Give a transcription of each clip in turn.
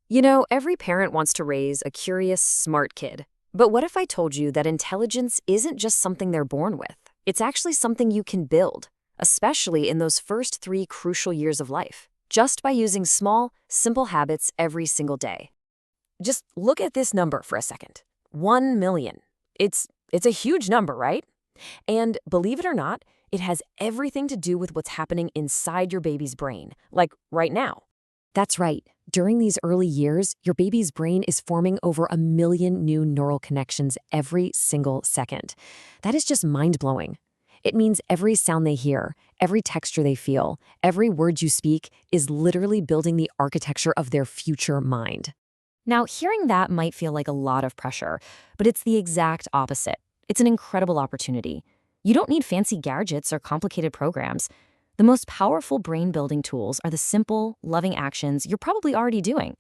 You know, every parent wants to raise a curious, smart kid. But what if I told you that intelligence isn't just something they're born with? It's actually something you can build, especially in those first 3 crucial years of life, just by using small, simple habits every single day. Just look at this number for a second. 1 million. It's a huge number, right? And believe it or not, it has everything to do with what's happening inside your baby's brain, like right now. That's right. During these early years, your baby's brain is forming over 1 million new neural connections every single second. That is just mind-blowing. It means every sound they hear, every texture they feel, every word you speak is literally building the architecture of their future mind. Now, hearing that might feel like a lot of pressure, but it's the exact opposite. It's an incredible opportunity. You don't need fancy gadgets or complicated programs. The most powerful brain-building tools are the simple, loving actions you're probably already doing.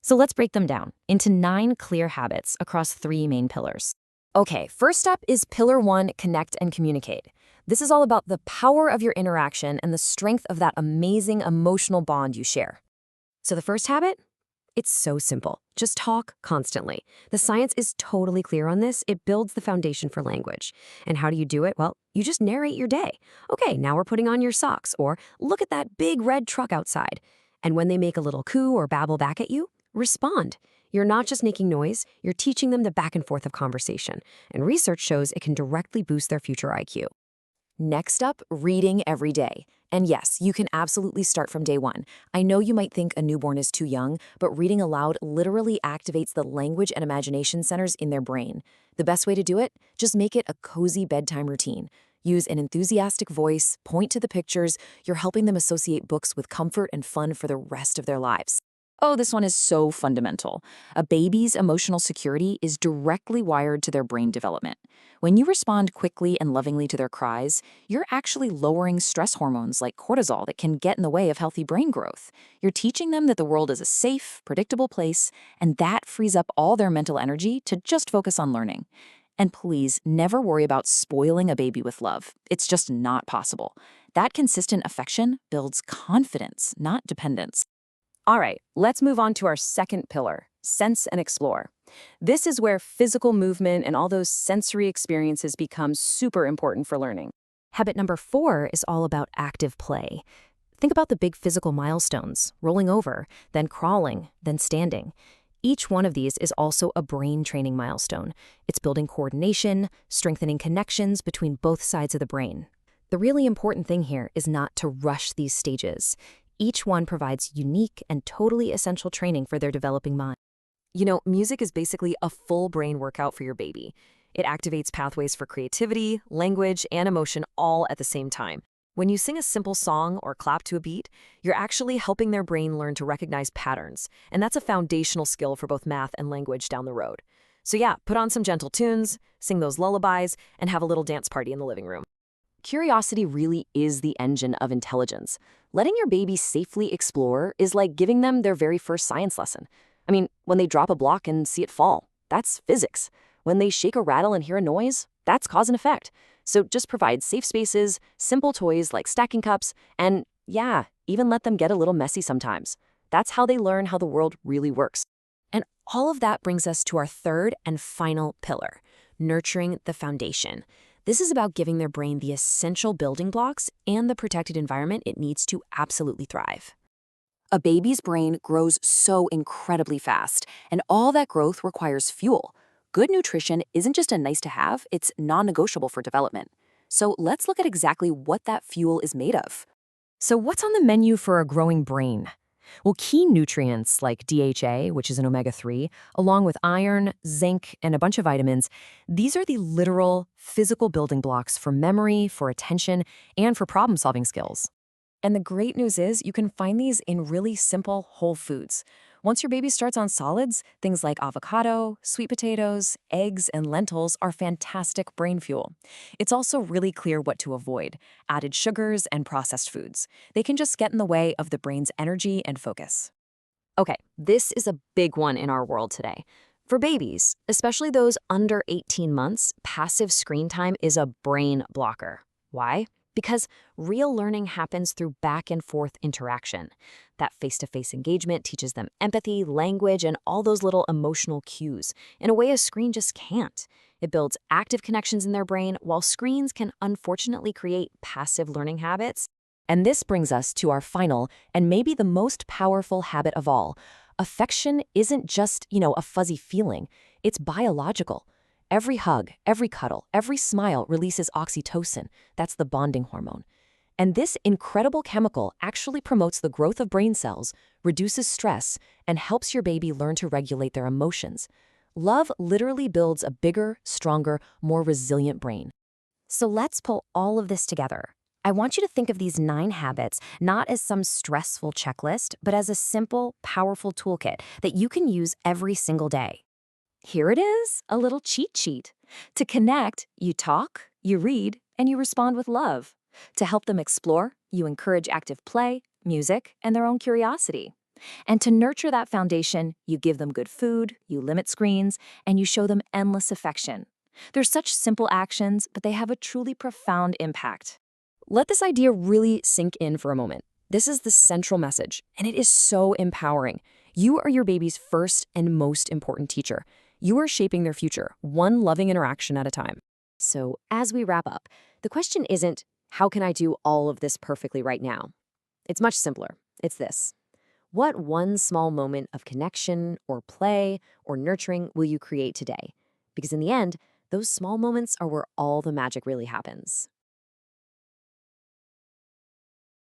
So let's break them down into 9 clear habits across 3 main pillars. Okay, first up is Pillar 1, connect and communicate. This is all about the power of your interaction and the strength of that amazing emotional bond you share. So the first habit? It's so simple. Just talk constantly. The science is totally clear on this. It builds the foundation for language. And how do you do it? Well, you just narrate your day. Okay, now we're putting on your socks, or look at that big red truck outside. And when they make a little coo or babble back at you, respond. You're not just making noise, you're teaching them the back and forth of conversation. And research shows it can directly boost their future IQ. Next up, reading every day. And yes, you can absolutely start from day 1. I know you might think a newborn is too young, but reading aloud literally activates the language and imagination centers in their brain. The best way to do it? Just make it a cozy bedtime routine. Use an enthusiastic voice, point to the pictures. You're helping them associate books with comfort and fun for the rest of their lives. Oh, this one is so fundamental. A baby's emotional security is directly wired to their brain development. When you respond quickly and lovingly to their cries, you're actually lowering stress hormones like cortisol that can get in the way of healthy brain growth. You're teaching them that the world is a safe, predictable place, and that frees up all their mental energy to just focus on learning. And please, never worry about spoiling a baby with love. It's just not possible. That consistent affection builds confidence, not dependence. All right, let's move on to our second pillar, sense and explore. This is where physical movement and all those sensory experiences become super important for learning. Habit number 4 is all about active play. Think about the big physical milestones, rolling over, then crawling, then standing. Each one of these is also a brain training milestone. It's building coordination, strengthening connections between both sides of the brain. The really important thing here is not to rush these stages. Each one provides unique and totally essential training for their developing mind. You know, music is basically a full brain workout for your baby. It activates pathways for creativity, language, and emotion all at the same time. When you sing a simple song or clap to a beat, you're actually helping their brain learn to recognize patterns, and that's a foundational skill for both math and language down the road. So yeah, put on some gentle tunes, sing those lullabies, and have a little dance party in the living room. Curiosity really is the engine of intelligence. Letting your baby safely explore is like giving them their very first science lesson. I mean, when they drop a block and see it fall, that's physics. When they shake a rattle and hear a noise, that's cause and effect. So just provide safe spaces, simple toys like stacking cups, and yeah, even let them get a little messy sometimes. That's how they learn how the world really works. And all of that brings us to our third and final pillar, nurturing the foundation. This is about giving their brain the essential building blocks and the protected environment it needs to absolutely thrive. A baby's brain grows so incredibly fast, and all that growth requires fuel. Good nutrition isn't just a nice to have, it's non-negotiable for development. So let's look at exactly what that fuel is made of. So what's on the menu for a growing brain? Well, key nutrients like DHA, which is an omega-3, along with iron, zinc, and a bunch of vitamins, these are the literal physical building blocks for memory, for attention, and for problem-solving skills. And the great news is you can find these in really simple whole foods. Once your baby starts on solids, things like avocado, sweet potatoes, eggs, and lentils are fantastic brain fuel. It's also really clear what to avoid: added sugars and processed foods. They can just get in the way of the brain's energy and focus. Okay, this is a big one in our world today. For babies, especially those under 18 months, passive screen time is a brain blocker. Why? Because real learning happens through back and forth interaction. That face-to-face engagement teaches them empathy, language, and all those little emotional cues in a way a screen just can't. It builds active connections in their brain, while screens can unfortunately create passive learning habits. And this brings us to our final and maybe the most powerful habit of all. Affection isn't just, a fuzzy feeling. It's biological. Every hug, every cuddle, every smile releases oxytocin. That's the bonding hormone. And this incredible chemical actually promotes the growth of brain cells, reduces stress, and helps your baby learn to regulate their emotions. Love literally builds a bigger, stronger, more resilient brain. So let's pull all of this together. I want you to think of these 9 habits not as some stressful checklist, but as a simple, powerful toolkit that you can use every single day. Here it is, a little cheat sheet. To connect, you talk, you read, and you respond with love. To help them explore, you encourage active play, music, and their own curiosity. And to nurture that foundation, you give them good food, you limit screens, and you show them endless affection. They're such simple actions, but they have a truly profound impact. Let this idea really sink in for a moment. This is the central message, and it is so empowering. You are your baby's first and most important teacher. You are shaping their future, one loving interaction at a time. So, as we wrap up, the question isn't, how can I do all of this perfectly right now? It's much simpler. It's this. What one small moment of connection or play or nurturing will you create today? Because in the end, those small moments are where all the magic really happens.